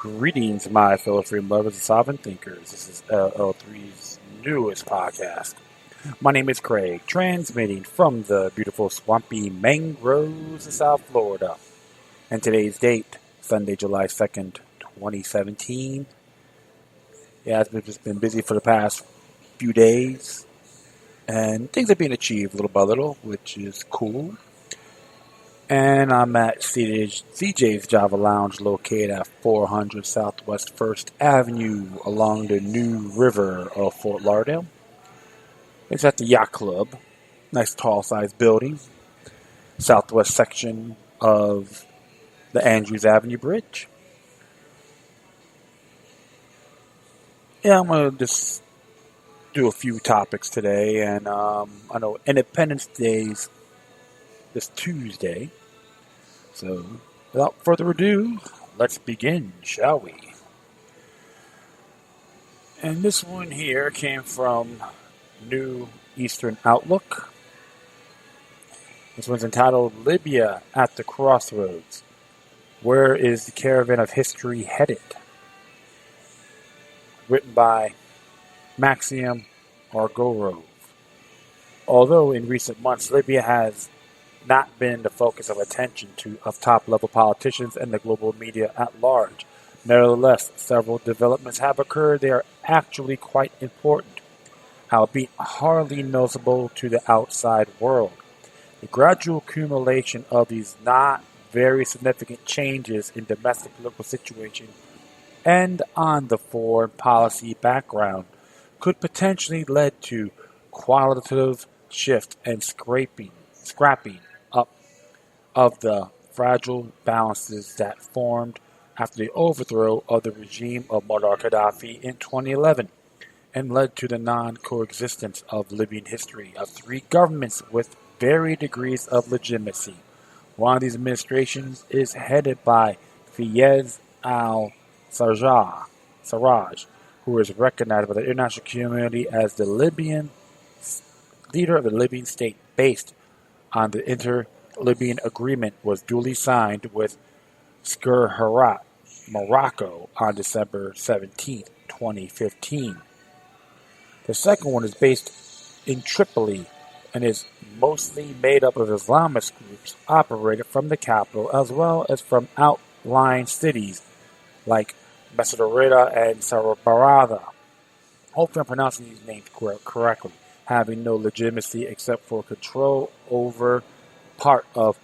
Greetings, my fellow freedom lovers and sovereign thinkers. This is LL3's newest podcast. My name is Craig, transmitting from the beautiful swampy mangroves of South Florida. And today's date, Sunday, July 2nd, 2017. Yeah, I've just been busy for the past few days. And things are being achieved little by little, which is cool. And I'm at CJ's Java Lounge located at 400 Southwest 1st Avenue along the New River of Fort Lauderdale. It's at the Yacht Club. Nice tall-sized building. Southwest section of the Andrews Avenue Bridge. Yeah, I'm going to just do a few topics today. And I know Independence Day's this Tuesday. So, without further ado, let's begin, shall we? And this one here came from New Eastern Outlook. This one's entitled Libya at the Crossroads. Where is the caravan of history headed? Written by Maxim Argorov. Although in recent months Libya has not been the focus of attention of top-level politicians and the global media at large. Nevertheless, several developments have occurred. They are actually quite important, albeit hardly noticeable to the outside world. The gradual accumulation of these not very significant changes in domestic political situation and on the foreign policy background could potentially lead to qualitative shift and scrapping up of the fragile balances that formed after the overthrow of the regime of Muammar Gaddafi in 2011 and led to the non-coexistence of Libyan history of three governments with varying degrees of legitimacy. One of these administrations is headed by Fayez al-Sarraj, who is recognized by the international community as the leader of the Libyan state based on the Inter-Libyan Agreement was duly signed with Skirharat, Morocco on December 17, 2015. The second one is based in Tripoli and is mostly made up of Islamist groups operated from the capital as well as from outlying cities like Masrurida and Sarabarada. Hopefully I'm pronouncing these names correctly. Having no legitimacy except for control over part of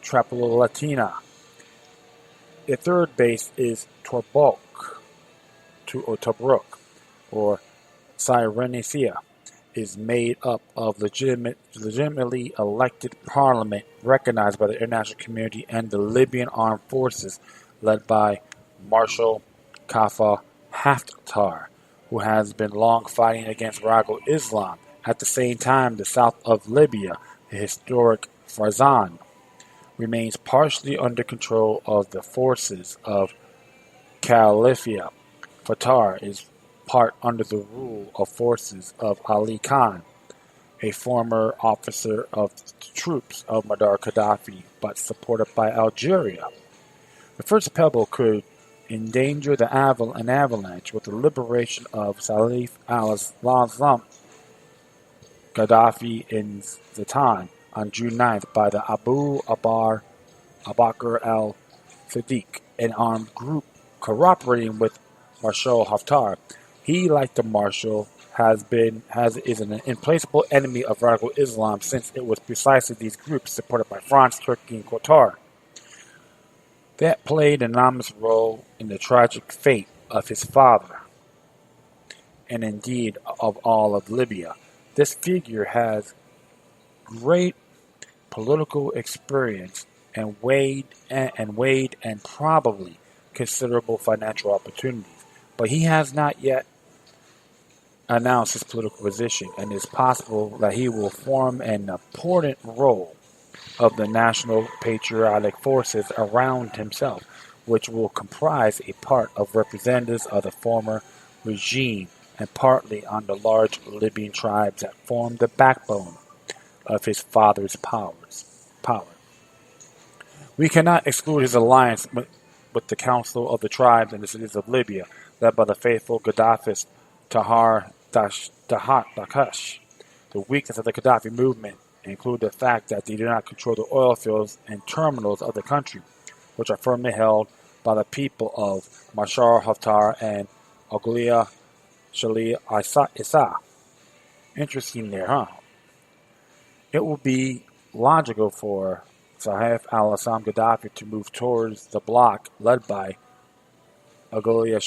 Tripolitania. The third base is Tobruk, or Cyrenaica, is made up of legitimately elected parliament recognized by the international community and the Libyan armed forces led by Marshal Khalifa Haftar, who has been long fighting against radical Islam. At the same time, the south of Libya, the historic Farzan, remains partially under control of the forces of Khalifa Haftar is part under the rule of forces of Ali Khan, a former officer of the troops of Muammar Gaddafi, but supported by Algeria. The first pebble could endanger an avalanche with the liberation of Salif al-Islam Gaddafi in Zatan on June 9th by the Abu Bakr al-Siddiq, an armed group cooperating with Marshal Haftar. He, like the Marshal, is an implacable enemy of radical Islam since it was precisely these groups, supported by France, Turkey, and Qatar, that played an enormous role in the tragic fate of his father, and indeed of all of Libya. This figure has great political experience and weighed and probably considerable financial opportunities, but he has not yet announced his political position, and it is possible that he will form an important role of the national patriotic forces around himself, which will comprise a part of representatives of the former regime and partly on the large Libyan tribes that form the backbone of his father's power. We cannot exclude his alliance with the Council of the Tribes in the cities of Libya, led by the faithful Gaddafist Tahar Dakash. The weakness of the Gaddafi movement include the fact that they do not control the oil fields and terminals of the country, which are firmly held by the people of Bashar Haftar and Oglia Shali Issa. Interesting there, huh? It will be logical for Saif al-Assam Gaddafi to move towards the bloc led by Oglia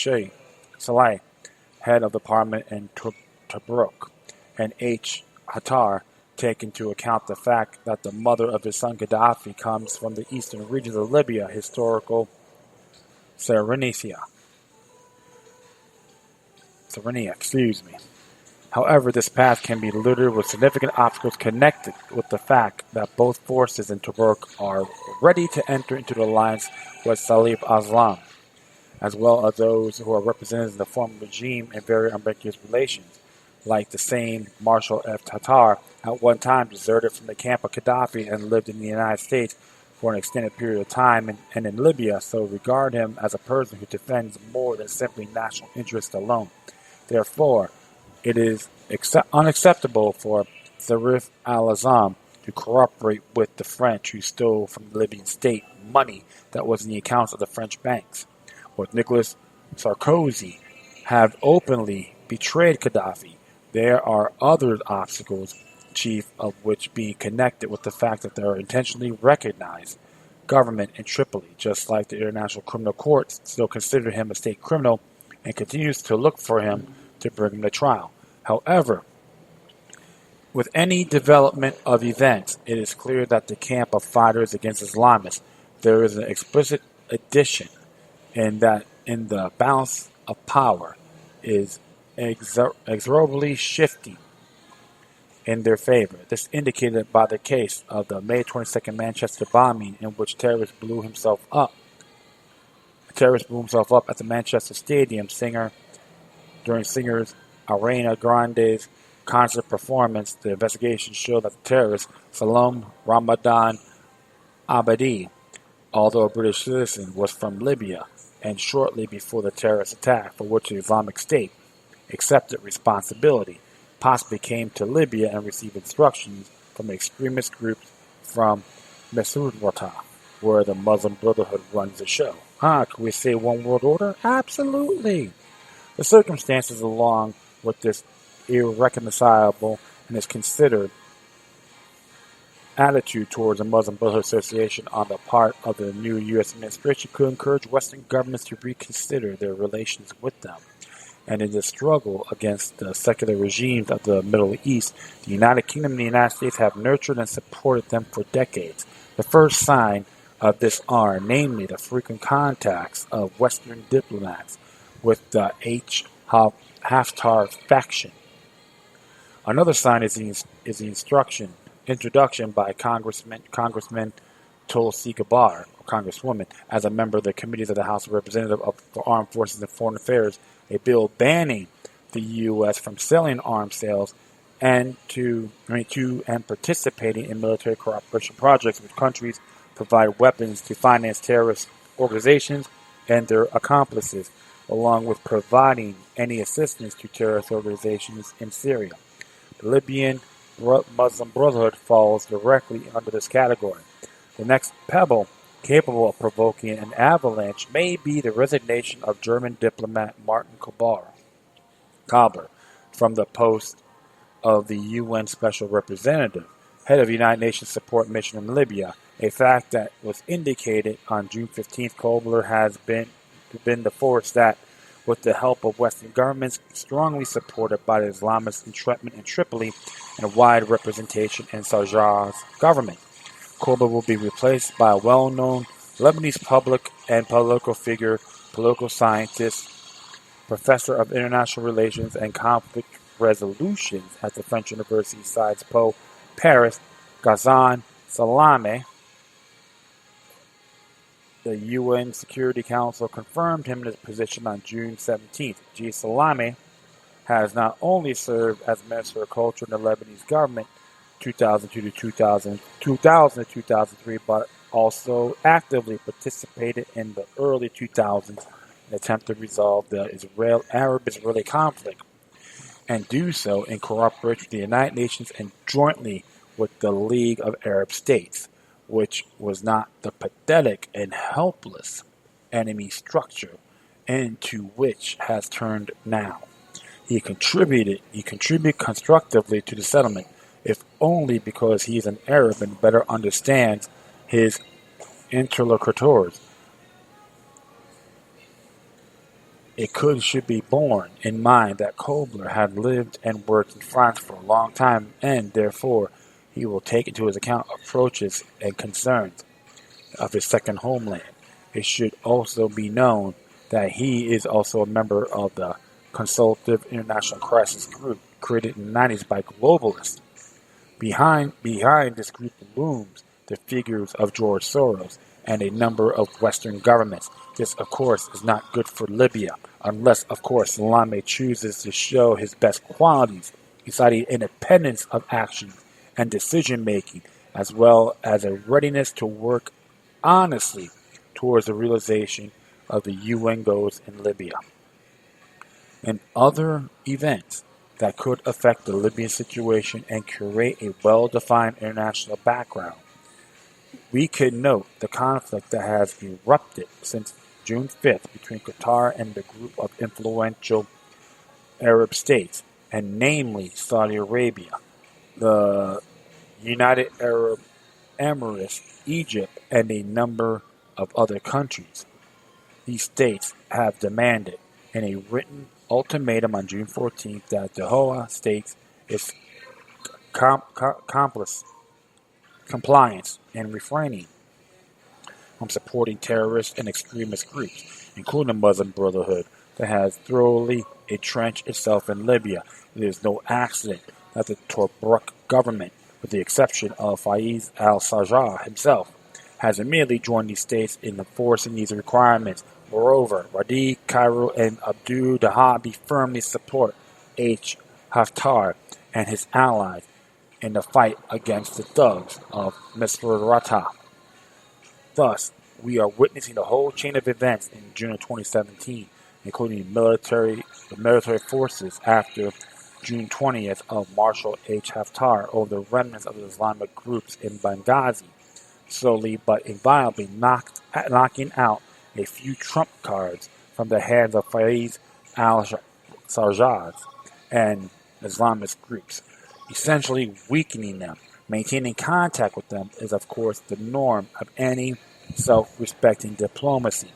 Saleh, head of the parliament in Tobruk, and H. Hattar, take into account the fact that the mother of his son Gaddafi comes from the eastern regions of Libya, historical Cyrenaica. However, this path can be littered with significant obstacles connected with the fact that both forces in Tobruk are ready to enter into the alliance with Salif Aslam, as well as those who are represented in the former regime in very ambiguous relations, like the same Marshal F. Tatar at one time deserted from the camp of Gaddafi and lived in the United States for an extended period of time and in Libya, so regard him as a person who defends more than simply national interest alone. Therefore, it is unacceptable for Zarif al-Azam to cooperate with the French who stole from the Libyan state money that was in the accounts of the French banks. With Nicolas Sarkozy have openly betrayed Gaddafi, there are other obstacles, chief of which being connected with the fact that there are intentionally recognized government in Tripoli, just like the International Criminal Court still consider him a state criminal and continues to look for him to bring him to trial. However, with any development of events, it is clear that the camp of fighters against Islamists, there is an explicit addition in that in the balance of power is inexorably shifting in their favor. This indicated by the case of the May 22nd Manchester bombing, in which terrorist blew himself up at the Manchester Stadium during singer's Ariana Grande's concert performance. The investigation showed that the terrorist, Salam Ramadan Abadi, although a British citizen, was from Libya, and shortly before the terrorist attack, for which the Islamic State accepted responsibility, possibly came to Libya and received instructions from extremist groups from Mesurwata, where the Muslim Brotherhood runs the show. Can we say one world order? Absolutely. The circumstances along with this irreconcilable and is considered attitude towards the Muslim Brotherhood Association on the part of the new U.S. administration could encourage Western governments to reconsider their relations with them. And in the struggle against the secular regimes of the Middle East, the United Kingdom and the United States have nurtured and supported them for decades. The first sign of this are, namely, the frequent contacts of Western diplomats with the Haftar faction. Another sign is the introduction by Congressman Tulsi Gabbard, or Congresswoman, as a member of the Committees of the House of Representatives for Armed Forces and Foreign Affairs, a bill banning the U.S. from selling arms sales and participating in military cooperation projects with countries provide weapons to finance terrorist organizations and their accomplices, along with providing any assistance to terrorist organizations in Syria. The Libyan Muslim Brotherhood falls directly under this category. The next pebble capable of provoking an avalanche may be the resignation of German diplomat Martin Kobler from the post of the UN Special Representative, head of the United Nations Support Mission in Libya, a fact that was indicated on June 15th. Kobler has been the force that, with the help of Western governments, strongly supported by the Islamist entrapment in Tripoli and wide representation in Sarraj's government. Kobler will be replaced by a well-known Lebanese public and political figure, political scientist, professor of international relations and conflict resolutions at the French University Sciences Po, Paris, Ghassan Salameh. The UN Security Council confirmed him in his position on June 17th. G. Salameh has not only served as Minister of Culture in the Lebanese government 2002 to 2000 to 2003, but also actively participated in the early 2000s in an attempt to resolve the Arab-Israeli conflict, and do so in cooperation with the United Nations and jointly with the League of Arab States, which was not the pathetic and helpless enemy structure into which has turned now. He contributed constructively to the settlement, if only because he is an Arab and better understands his interlocutors. Should be borne in mind that Kobler had lived and worked in France for a long time, and therefore he will take into his account approaches and concerns of his second homeland. It should also be known that he is also a member of the Consultative International Crisis Group created in the 90s by globalists. Behind this group looms the figures of George Soros and a number of Western governments. This, of course, is not good for Libya, unless, of course, Salame chooses to show his best qualities, deciding independence of action and decision-making, as well as a readiness to work honestly towards the realization of the UN goals in Libya. And other events that could affect the Libyan situation and create a well-defined international background. We could note the conflict that has erupted since June 5th between Qatar and the group of influential Arab states, and namely Saudi Arabia, the United Arab Emirates, Egypt, and a number of other countries. These states have demanded in a written ultimatum on June 14th that the Doha states its compliance and refraining from supporting terrorist and extremist groups, including the Muslim Brotherhood, that has thoroughly entrenched itself in Libya. It is no accident that the Tobruk government, with the exception of Fayez al-Sarraj himself, has immediately joined these states in enforcing these requirements. Moreover, Wadi, Cairo, and Abdul Dahabi firmly support H. Haftar and his allies in the fight against the thugs of Misrata. Thus, we are witnessing the whole chain of events in June of 2017, including the military forces after June 20th of Marshal H. Haftar over the remnants of the Islamic groups in Benghazi, slowly but inviolably knocking out a few trump cards from the hands of Fayez al-Sarraj and Islamist groups, essentially weakening them. Maintaining contact with them is, of course, the norm of any self-respecting diplomacy,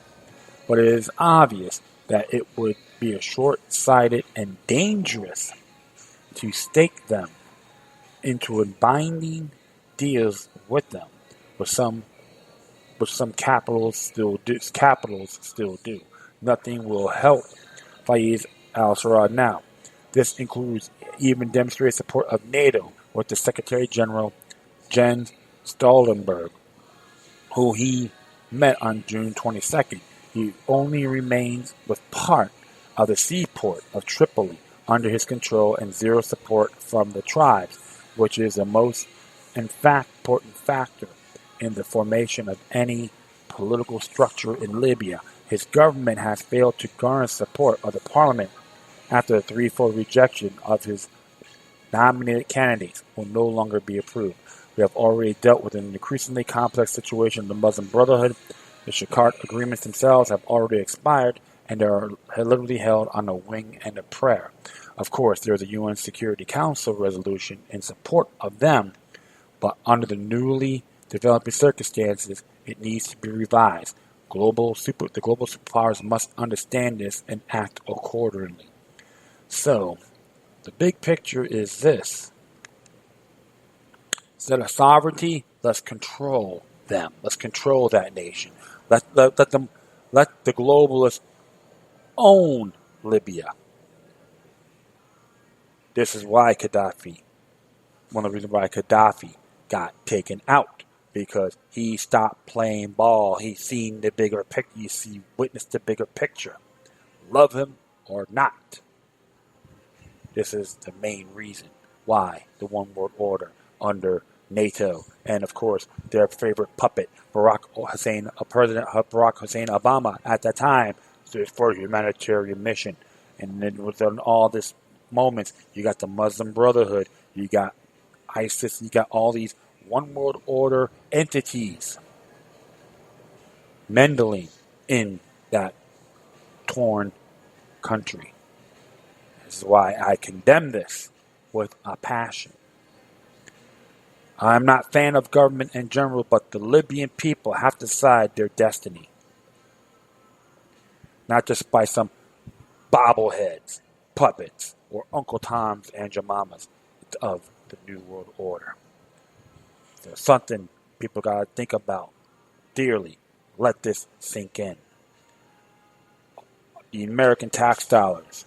but it is obvious that it would be a short-sighted and dangerous to stake them into a binding deals with them, which some capitals still do. Nothing will help Fayez al-Sarraj now. This includes even demonstrated support of NATO with the Secretary General Jens Stoltenberg, who he met on June 22nd. He only remains with part of the seaport of Tripoli under his control and zero support from the tribes, which is the most important factor in the formation of any political structure in Libya. His government has failed to garner support of the parliament after the threefold rejection of his nominated candidates will no longer be approved. We have already dealt with an increasingly complex situation of the Muslim Brotherhood. The Shakart agreements themselves have already expired, and they are literally held on a wing and a prayer. Of course, there is a UN Security Council resolution in support of them, but under the newly developing circumstances, it needs to be revised. The global superpowers must understand this and act accordingly. So, the big picture is this. Instead of sovereignty, let's control them. Let's control that nation. Let the globalists own Libya. This is why one of the reasons why Gaddafi got taken out, because he stopped playing ball. He seen the bigger picture. Witnessed the bigger picture. Love him or not. This is the main reason why the one world order under NATO, and of course their favorite puppet, President Barack Hussein Obama at that time, for humanitarian mission. And then within all this moments, you got the Muslim Brotherhood, you got ISIS, you got all these one world order entities meddling in that torn country. This is why I condemn this with a passion. I'm not a fan of government in general, but the Libyan people have to decide their destiny. Not just by some bobbleheads, puppets, or Uncle Toms and Jemamas of the New World Order. There's something people got to think about dearly. Let this sink in. The American tax dollars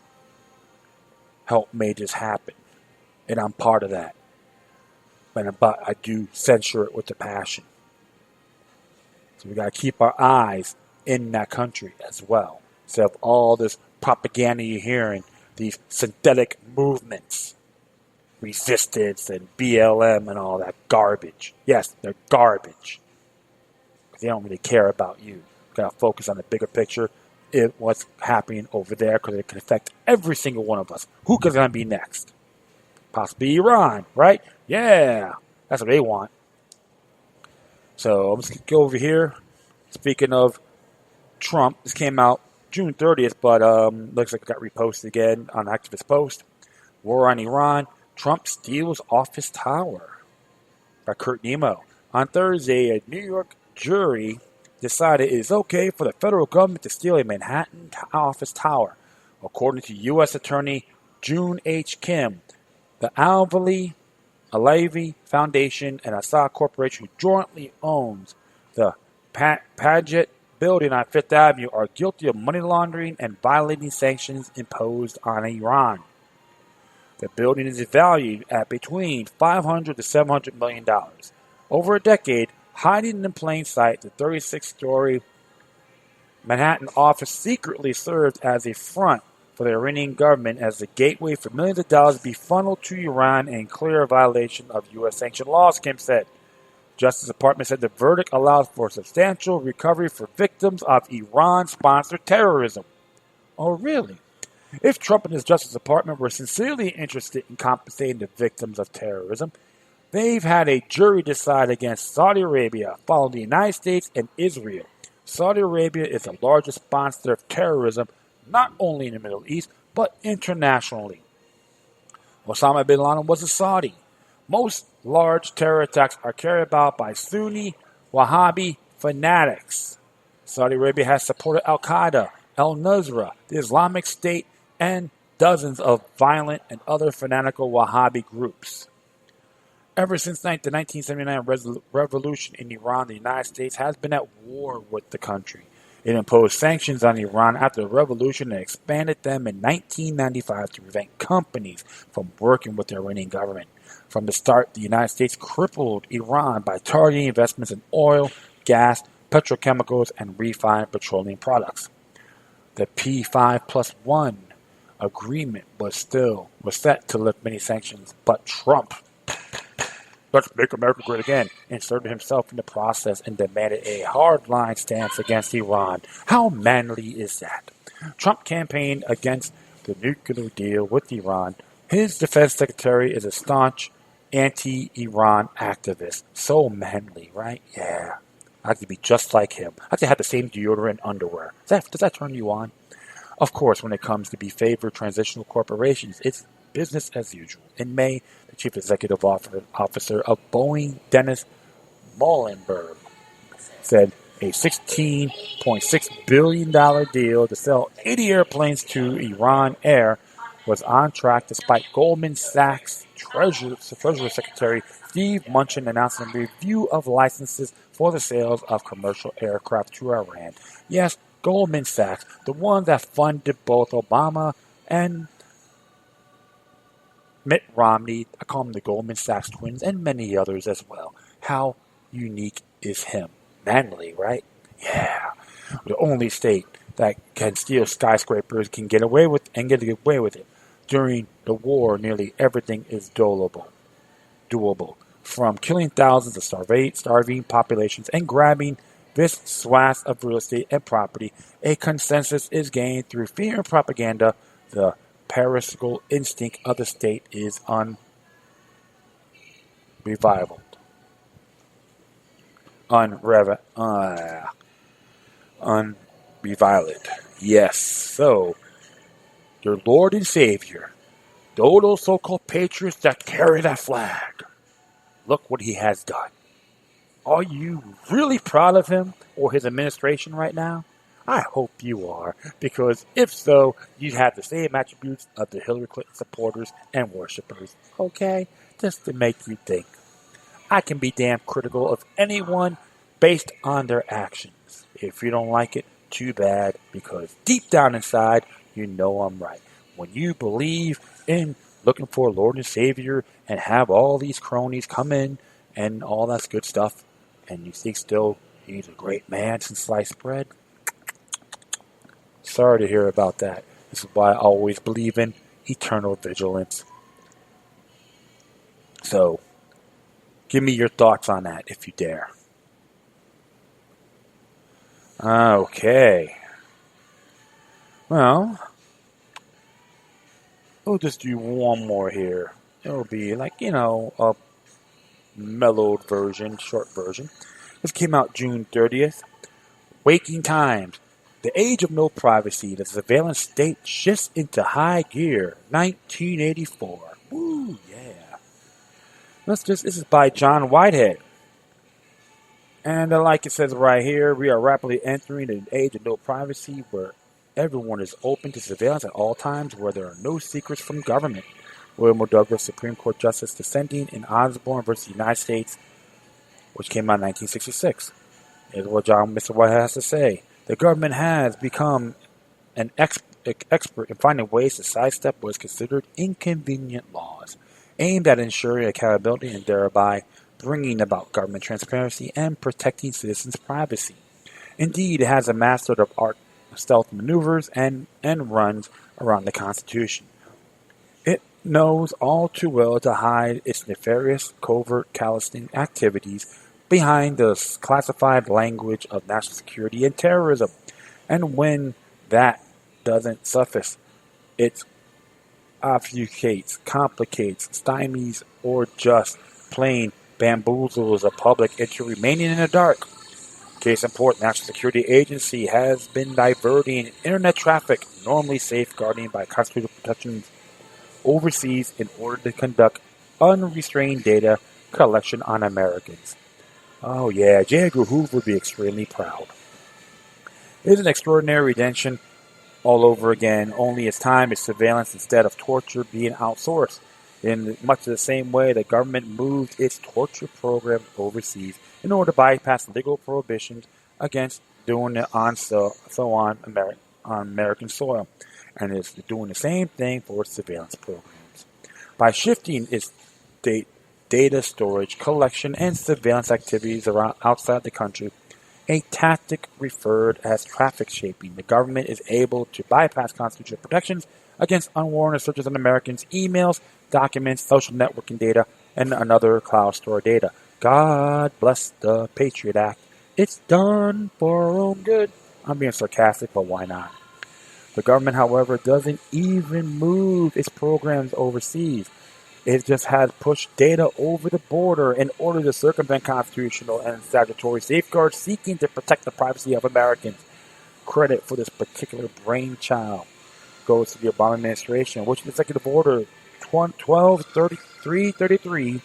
helped make this happen, and I'm part of that. But I do censure it with a passion. So we got to keep our eyes in that country as well. Instead of all this propaganda you're hearing, these synthetic movements, resistance and BLM and all that garbage. Yes, they're garbage. They don't really care about you. We've got to focus on the bigger picture, what's happening over there, because it can affect every single one of us. Who's going to be next? Possibly Iran, right? Yeah, that's what they want. So I'm just going to go over here. Speaking of Trump, this came out June 30th, but looks like it got reposted again on activist post. War on Iran. Trump steals office tower. By Kurt Nemo. On Thursday, a New York jury decided it is okay for the federal government to steal a Manhattan office tower. According to U.S. Attorney June H. Kim, the Alavi Foundation and Assad Corporation, who jointly owns the Paget building on Fifth Avenue, are guilty of money laundering and violating sanctions imposed on Iran. The building is valued at between $500 to $700 million. Over a decade, hiding in plain sight, the 36-story Manhattan office secretly served as a front for the Iranian government as the gateway for millions of dollars to be funneled to Iran in clear violation of U.S. sanctioned laws, Kim said. Justice Department said the verdict allows for substantial recovery for victims of Iran-sponsored terrorism. Oh, really? If Trump and his Justice Department were sincerely interested in compensating the victims of terrorism, they've had a jury decide against Saudi Arabia, following the United States and Israel. Saudi Arabia is the largest sponsor of terrorism, not only in the Middle East, but internationally. Osama bin Laden was a Saudi. Most large terror attacks are carried out by Sunni Wahhabi fanatics. Saudi Arabia has supported Al-Qaeda, Al-Nusra, the Islamic State, and dozens of violent and other fanatical Wahhabi groups. Ever since the 1979 revolution in Iran, the United States has been at war with the country. It imposed sanctions on Iran after the revolution and expanded them in 1995 to prevent companies from working with the Iranian government. From the start, the United States crippled Iran by targeting investments in oil, gas, petrochemicals, and refined petroleum products. The P5+1 agreement was set to lift many sanctions, but Trump, let's make America great again, inserted himself in the process and demanded a hardline stance against Iran. How manly is that? Trump campaigned against the nuclear deal with Iran. His defense secretary is a staunch anti-Iran activist. So manly, right? Yeah. I like to be just like him. I like to have the same deodorant and underwear. Does that turn you on? Of course, when it comes to be favored transitional corporations, it's business as usual. In May, the chief executive officer of Boeing, Dennis Muilenburg, said a $16.6 billion deal to sell 80 airplanes to Iran Air was on track despite Goldman Sachs Treasury Secretary Steve Mnuchin announcing a review of licenses for the sales of commercial aircraft to Iran. Yes, Goldman Sachs, the one that funded both Obama and Mitt Romney. I call them the Goldman Sachs twins, and many others as well. How unique is him? Manly, right? Yeah. The only state that can steal skyscrapers can get away with it. During the war, nearly everything is doable. from killing thousands of starving populations and grabbing this swath of real estate and property. A consensus is gained through fear and propaganda. The parasitical instinct of the state is unrevivaled. Unreviled. Yes. So, your Lord and Savior, all those so-called patriots that carry that flag, look what he has done. Are you really proud of him or his administration right now? I hope you are, because if so, you have the same attributes of the Hillary Clinton supporters and worshippers. Okay? Just to make you think. I can be damn critical of anyone based on their actions. If you don't like it, too bad, because deep down inside, you know I'm right. When you believe in looking for a Lord and Savior and have all these cronies come in and all that good stuff, and you think still he's a great man since sliced bread, sorry to hear about that. This is why I always believe in eternal vigilance. So, give me your thoughts on that if you dare. Okay. Well, we'll just do one more here. It'll be like, a mellowed version, short version. This came out June 30th. Waking Times. The age of no privacy. The surveillance state shifts into high gear. 1984. Woo, yeah. This is by John Whitehead. And like it says right here, we are rapidly entering an age of no privacy where everyone is open to surveillance at all times, where there are no secrets from government. William O. Douglas, Supreme Court Justice dissenting in Osborne versus the United States, which came out in 1966. Here's what Mr. Whitehead has to say. The government has become an expert in finding ways to sidestep what is considered inconvenient laws, aimed at ensuring accountability and thereby bringing about government transparency and protecting citizens' privacy. Indeed, it has mastered the art of stealth maneuvers and runs around the Constitution. It knows all too well to hide its nefarious, covert, callousing activities behind the classified language of national security and terrorism. And when that doesn't suffice, it obfuscates, complicates, stymies, or just plain bamboozles the public into remaining in the dark. Case in point, National Security Agency has been diverting internet traffic, normally safeguarding by constitutional protections overseas, in order to conduct unrestrained data collection on Americans. Oh yeah, J. Edgar Hoover would be extremely proud. It is an extraordinary redemption all over again, only its time is surveillance instead of torture being outsourced. In much the same way, the government moved its torture program overseas in order to bypass legal prohibitions against doing it on American soil, and is doing the same thing for its surveillance programs. By shifting its data storage, collection, and surveillance activities around outside the country, a tactic referred as traffic shaping, the government is able to bypass constitutional protections against unwarranted searches on Americans' emails, documents, social networking data, and another cloud store data. God bless the Patriot Act. It's done for our own good. I'm being sarcastic, but why not? The government, however, doesn't even move its programs overseas. It just has pushed data over the border in order to circumvent constitutional and statutory safeguards seeking to protect the privacy of Americans. Credit for this particular brainchild goes to the Obama administration, which Executive Order 1233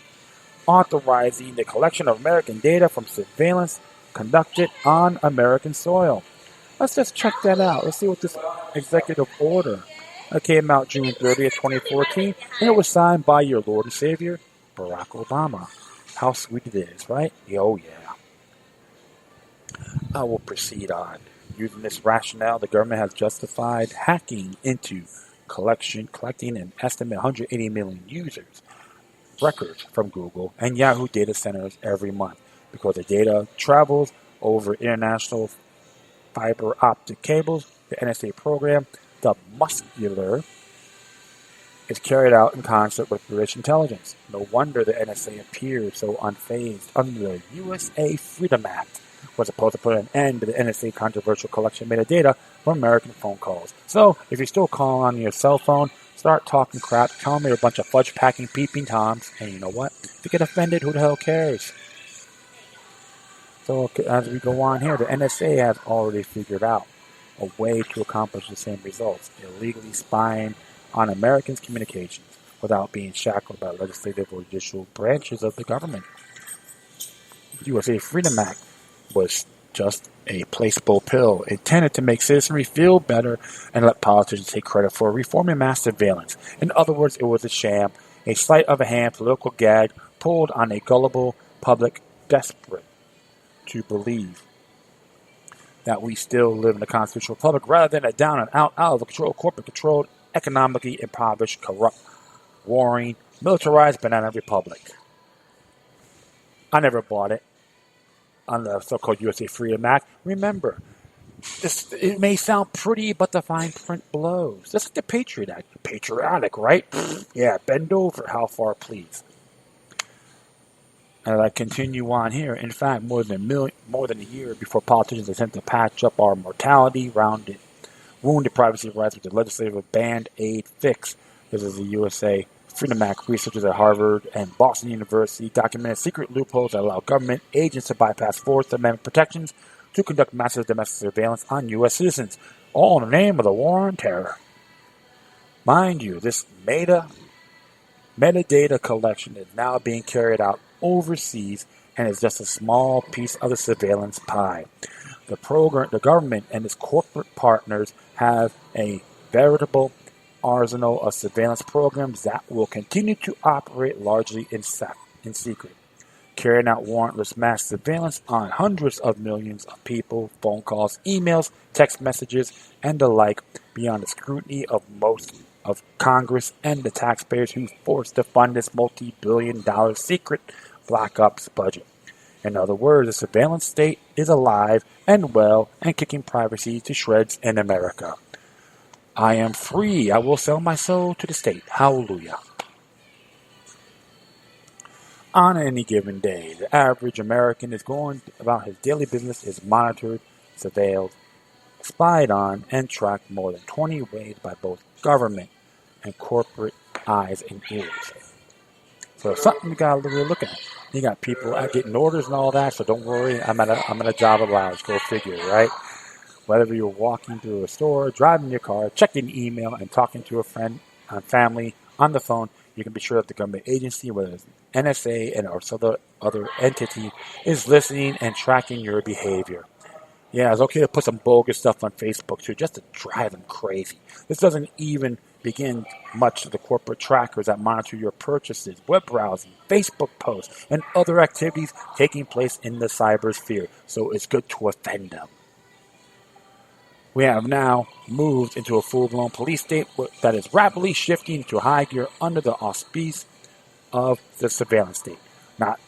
authorizing the collection of American data from surveillance conducted on American soil. Let's just check that out. Let's see what this executive order came out June 30th, 2014, and it was signed by your Lord and Savior, Barack Obama. How sweet it is, right? Oh, yeah. I will proceed on. Using this rationale, the government has justified hacking into collecting an estimate 180 million users' records from Google and Yahoo data centers every month, because the data travels over international fiber optic cables, the NSA program, the muscular is carried out in concert with British intelligence. No wonder the NSA appeared so unfazed under the USA Freedom Act, was supposed to put an end to the NSA controversial collection of metadata from American phone calls. So, if you're still calling on your cell phone, start talking crap, tell them you're a bunch of fudge-packing peeping toms, and you know what? If you get offended, who the hell cares? So, as we go on here, the NSA has already figured out a way to accomplish the same results, illegally spying on Americans' communications without being shackled by legislative or judicial branches of the government. The USA Freedom Act was just a placebo pill intended to make citizenry feel better and let politicians take credit for reforming mass surveillance. In other words, it was a sham, a sleight of a hand political gag pulled on a gullible public desperate to believe that we still live in a constitutional republic rather than a down and out of control, corporate controlled, economically impoverished, corrupt, warring, militarized banana republic. I never bought it on the so-called USA Freedom Act. Remember, it may sound pretty, but the fine print blows. That's like the Patriot Act. Patriotic, right? Yeah, bend over. How far, please? As I continue on here, in fact, more than a year before politicians attempt to patch up our mortality, wounded privacy rights with the legislative band-aid fix. This is the USA Freedom Act. Researchers at Harvard and Boston University documented secret loopholes that allow government agents to bypass Fourth Amendment protections to conduct massive domestic surveillance on U.S. citizens, all in the name of the war on terror. Mind you, this metadata collection is now being carried out overseas and is just a small piece of the surveillance pie. The government and its corporate partners have a veritable arsenal of surveillance programs that will continue to operate largely in secret, carrying out warrantless mass surveillance on hundreds of millions of people, phone calls, emails, text messages, and the like, beyond the scrutiny of most of Congress and the taxpayers who forced to fund this multi-billion-dollar secret black ops budget. In other words, the surveillance state is alive and well and kicking privacy to shreds in America. I am free. I will sell my soul to the state. Hallelujah. On any given day, the average American is going about his daily business is monitored, surveilled, spied on, and tracked more than 20 ways by both government and corporate eyes and ears. So it's something you got to really look at. You got people getting orders and all that, so don't worry. I'm at a Java lounge. Go figure, right? Whether you're walking through a store, driving your car, checking email, and talking to a friend and family on the phone, you can be sure that the government agency, whether it's NSA and or some other entity, is listening and tracking your behavior. Yeah, it's okay to put some bogus stuff on Facebook too, just to drive them crazy. This doesn't even begin much to the corporate trackers that monitor your purchases, web browsing, Facebook posts, and other activities taking place in the cybersphere, so it's good to offend them. We have now moved into a full-blown police state that is rapidly shifting to high gear under the auspice of the surveillance state. Not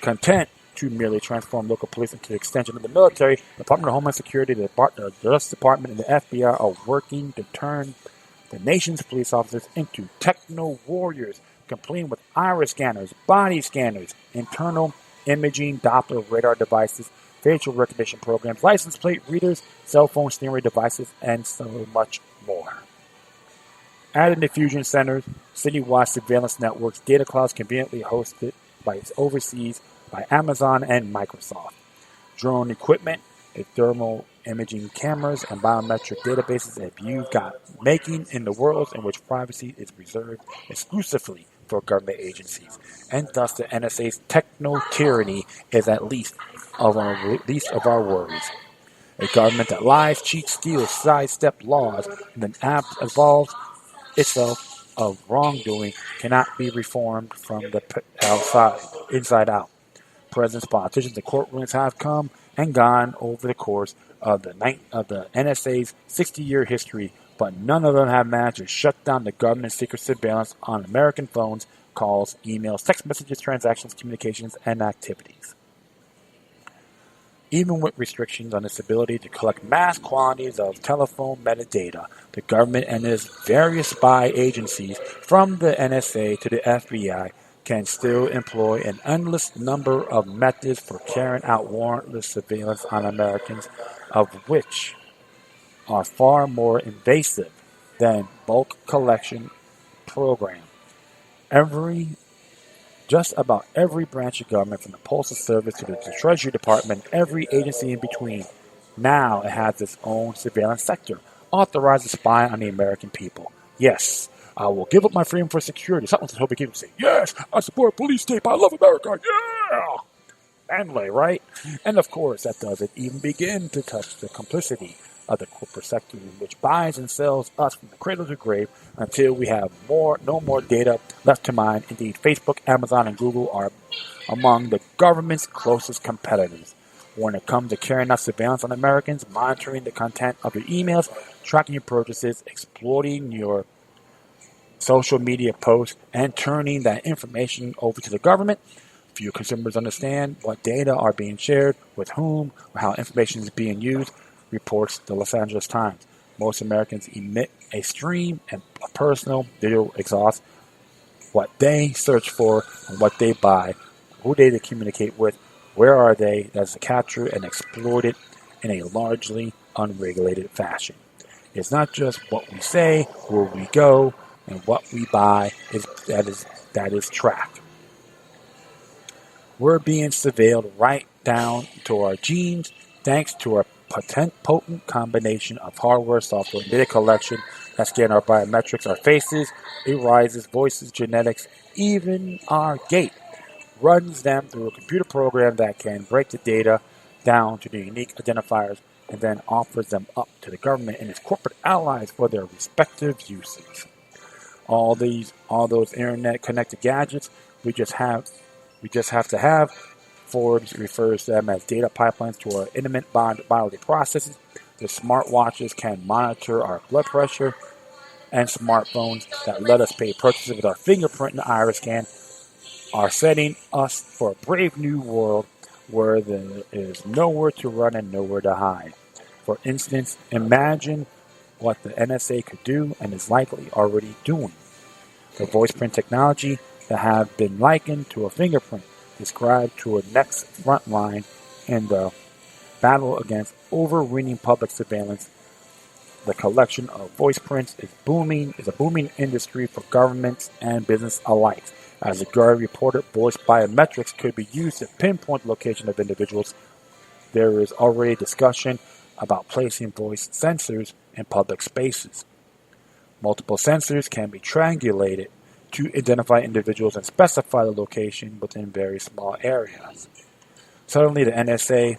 content to merely transform local police into the extension of the military, the Department of Homeland Security, the Justice Department, and the FBI are working to turn the nation's police officers into techno-warriors, completing with iris scanners, body scanners, internal imaging, Doppler radar devices, facial recognition programs, license plate readers, cell phone steering devices, and so much more. Added to fusion centers, citywide surveillance networks, data clouds conveniently hosted by overseas by Amazon and Microsoft. Drone equipment, thermal imaging cameras, and biometric databases that you've got making in the worlds in which privacy is reserved exclusively for government agencies. And thus the NSA's techno-tyranny is at least of our worries. A government that lies, cheats, steals, sidestep laws, and then absolves itself of wrongdoing cannot be reformed from the inside out. Presidents, politicians, and courtrooms have come and gone over the course of the NSA's 60-year history, but none of them have managed to shut down the government's secret surveillance on American phones, calls, emails, text messages, transactions, communications, and activities. Even with restrictions on its ability to collect mass quantities of telephone metadata, the government and its various spy agencies, from the NSA to the FBI, can still employ an endless number of methods for carrying out warrantless surveillance on Americans, of which are far more invasive than bulk collection program. Every Just about every branch of government, from the Postal Service to the Treasury Department, every agency in between, now it has its own surveillance sector, authorized to spy on the American people. Yes, I will give up my freedom for security. Something to help me say, yes, I support police state. I love America. Yeah! Manly, right? And of course, that doesn't even begin to touch the complicity of the corporate sector, which buys and sells us from the cradle to grave until we have no more data left to mine. Indeed, Facebook, Amazon, and Google are among the government's closest competitors when it comes to carrying out surveillance on Americans, monitoring the content of your emails, tracking your purchases, exploiting your social media posts, and turning that information over to the government. Few consumers understand what data are being shared, with whom, or how information is being used, reports the Los Angeles Times. Most Americans emit a stream and a personal digital exhaust. What they search for and what they buy, who they communicate with, where are they, that's captured and exploited in a largely unregulated fashion. It's not just what we say, where we go, and what we buy that is tracked. We're being surveilled right down to our genes, thanks to our potent combination of hardware, software, and data collection that scan our biometrics, our faces, arises, voices, genetics, even our gait. Runs them through a computer program that can break the data down to the unique identifiers and then offers them up to the government and its corporate allies for their respective uses. All those internet connected gadgets we just have to have. Forbes refers to them as data pipelines to our intimate bodily processes. The smartwatches can monitor our blood pressure, and smartphones that let us pay purchases with our fingerprint and iris scan are setting us for a brave new world where there is nowhere to run and nowhere to hide. For instance, imagine what the NSA could do and is likely already doing. The voice print technology that have been likened to a fingerprint, described to a next front line in the battle against overweening public surveillance. The collection of voice prints is a booming industry for governments and business alike. As the Guardian reported, voice biometrics could be used to pinpoint the location of individuals. There is already discussion about placing voice sensors in public spaces. Multiple sensors can be triangulated to identify individuals and specify the location within very small areas. Suddenly, the NSA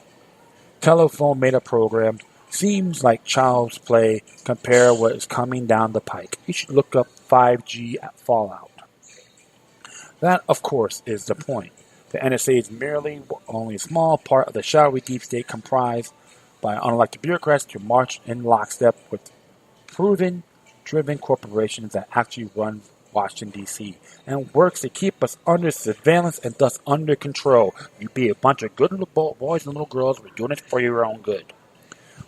telephone made a program seems like child's play compared to what is coming down the pike. You should look up 5G fallout. That, of course, is the point. The NSA is merely only a small part of the shadowy deep state comprised by unelected bureaucrats to march in lockstep with proven driven corporations that actually run Washington, D.C. and works to keep us under surveillance and thus under control. You be a bunch of good little boys and little girls, we're doing it for your own good.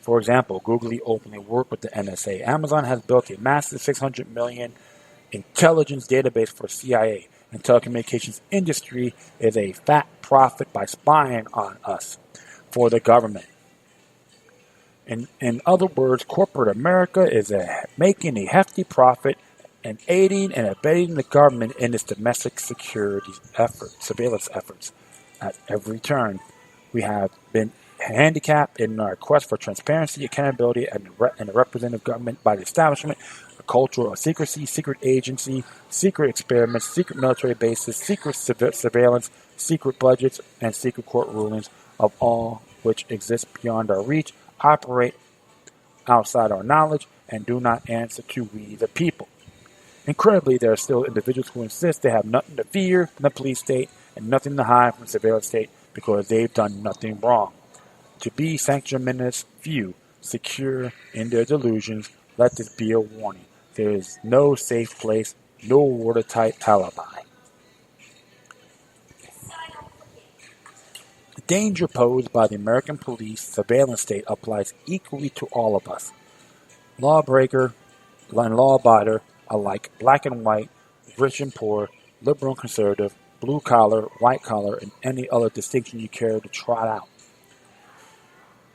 For example, Google openly worked with the NSA. Amazon has built a massive 600 million intelligence database for CIA, and telecommunications industry is a fat profit by spying on us for the government. In other words, corporate America is making a hefty profit and aiding and abetting the government in its domestic security surveillance efforts. At every turn, we have been handicapped in our quest for transparency, accountability, and a representative government by the establishment, a culture of secrecy, secret agency, secret experiments, secret military bases, secret surveillance, secret budgets, and secret court rulings, of all which exist beyond our reach, operate outside our knowledge, and do not answer to we the people. Incredibly, there are still individuals who insist they have nothing to fear from the police state and nothing to hide from the surveillance state because they've done nothing wrong. To be sanctimonious few, secure in their delusions, let this be a warning. There is no safe place, no watertight alibi. danger posed by the American police surveillance state applies equally to all of us, lawbreaker and law-abider alike, black and white, rich and poor, liberal and conservative, blue-collar, white-collar, and any other distinction you care to trot out.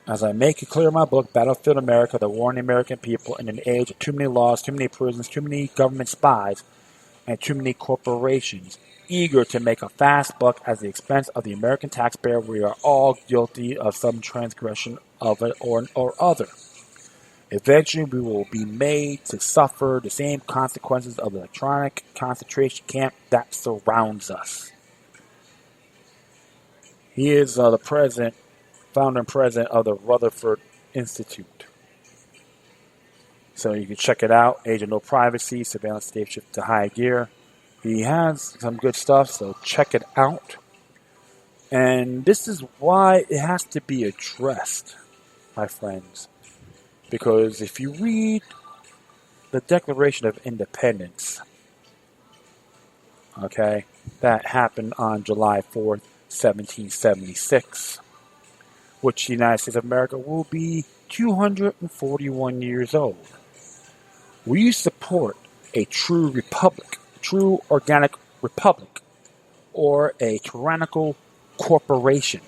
As I make it clear in my book, Battlefield America, the war on the American people, in an age of too many laws, too many prisons, too many government spies, and too many corporations eager to make a fast buck at the expense of the American taxpayer, we are all guilty of some transgression of it or other. Eventually, we will be made to suffer the same consequences of the electronic concentration camp that surrounds us. He is the president, founder and president of the Rutherford Institute. So you can check it out. Age of No Privacy, Surveillance State Shift to High Gear. He has some good stuff, so check it out. And this is why it has to be addressed, my friends. Because if you read the Declaration of Independence, okay, that happened on July 4th, 1776, which the United States of America will be 241 years old. Will you support a true republic, true organic republic, or a tyrannical corporation?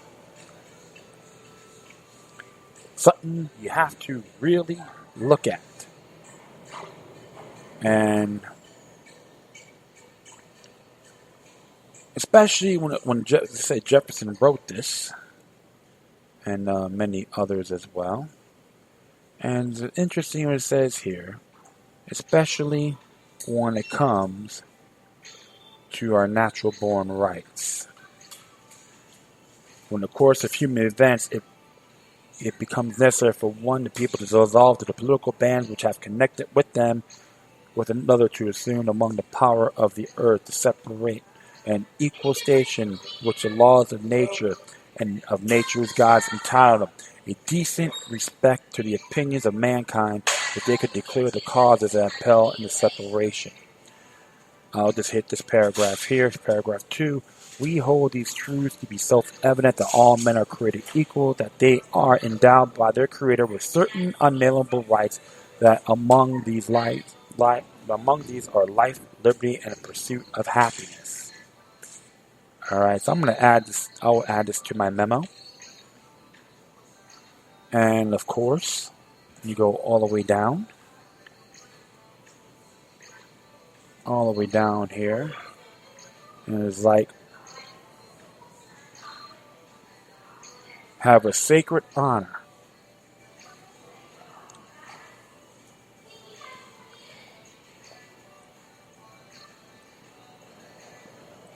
Something you have to really look at. And especially when Jefferson wrote this, and many others as well. And it's interesting what it says here, especially when it comes to our natural born rights. When the course of human events, it becomes necessary for the people to dissolve to the political bands which have connected with them, with another to assume among the power of the earth to separate an equal station which the laws of nature and of nature's gods entitled them, a decent respect to the opinions of mankind, that they could declare the causes that impel in the separation. I'll just hit this paragraph here, paragraph 2. We hold these truths to be self-evident that all men are created equal, that they are endowed by their Creator with certain unalienable rights, that among these are life, liberty, and a pursuit of happiness. All right, so I'm going to add this. I will add this to my memo. And of course, you go all the way down here, and it's like, have a sacred honor.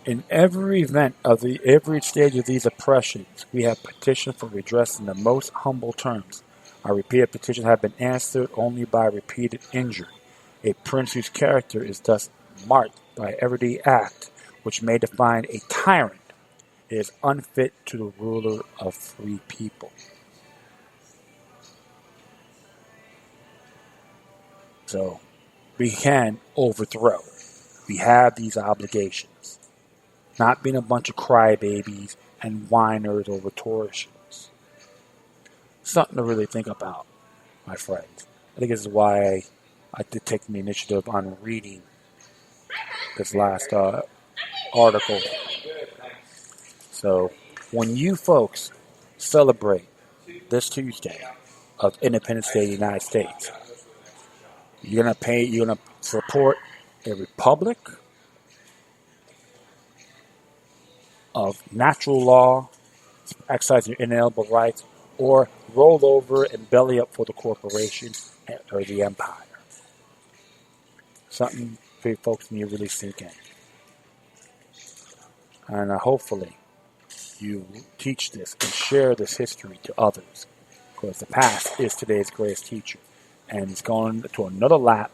In every event of every stage of these oppressions, we have petitioned for redress in the most humble terms. Our repeated petitions have been answered only by repeated injury. A prince whose character is thus marked by every act which may define a tyrant is unfit to the ruler of free people. So, we can overthrow. We have these obligations. Not being a bunch of crybabies and whiners or rhetoricians. Something to really think about, my friends. I think this is why I did take the initiative on reading this last article. So, when you folks celebrate this Tuesday of Independence Day of the United States, you're gonna support a republic of natural law, exercising your inalienable rights, or roll over and belly up for the corporation or the empire. Something for you folks need to really sink in. And hopefully you teach this and share this history to others, because the past is today's greatest teacher, and it's going to another lap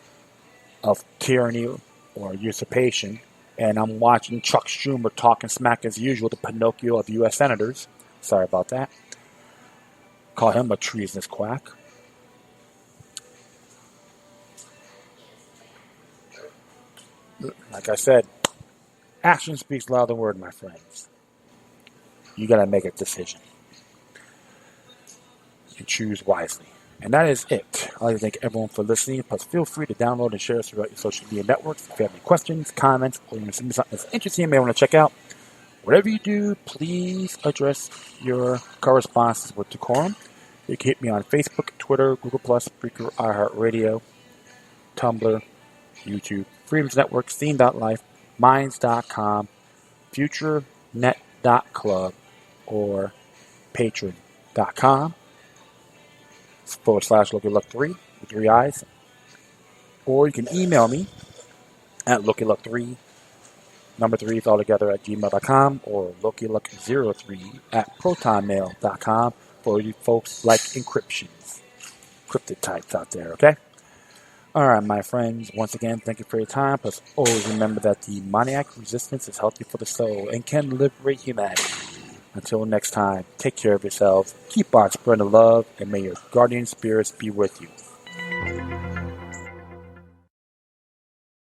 of tyranny or usurpation. And I'm watching Chuck Schumer talking smack as usual, the Pinocchio of U.S. senators. Sorry about that. Call him a treasonous quack. Like I said, action speaks louder than word, my friends. You got to make a decision and choose wisely. And that is it. I'd like to thank everyone for listening. Plus, feel free to download and share us throughout your social media networks. If you have any questions, comments, or you see something that's interesting you may want to check out, whatever you do, please address your correspondences with decorum. You can hit me on Facebook, Twitter, Google+, Spreaker, iHeartRadio, Tumblr, YouTube, Freedoms Network, Scene.life, Minds.com, FutureNet.club, or Patreon.com /LookYourLuck3 with 3 eyes. Or you can email me at LookYourLuck3, number 3 is all together at gmail.com, or LookYourLuck03 at protonmail.com for you folks like encryptions, cryptid types out there, okay? All right, my friends, once again, thank you for your time. Plus, always remember that the demoniac resistance is healthy for the soul and can liberate humanity. Until next time, take care of yourselves, keep on spreading the love, and may your guardian spirits be with you.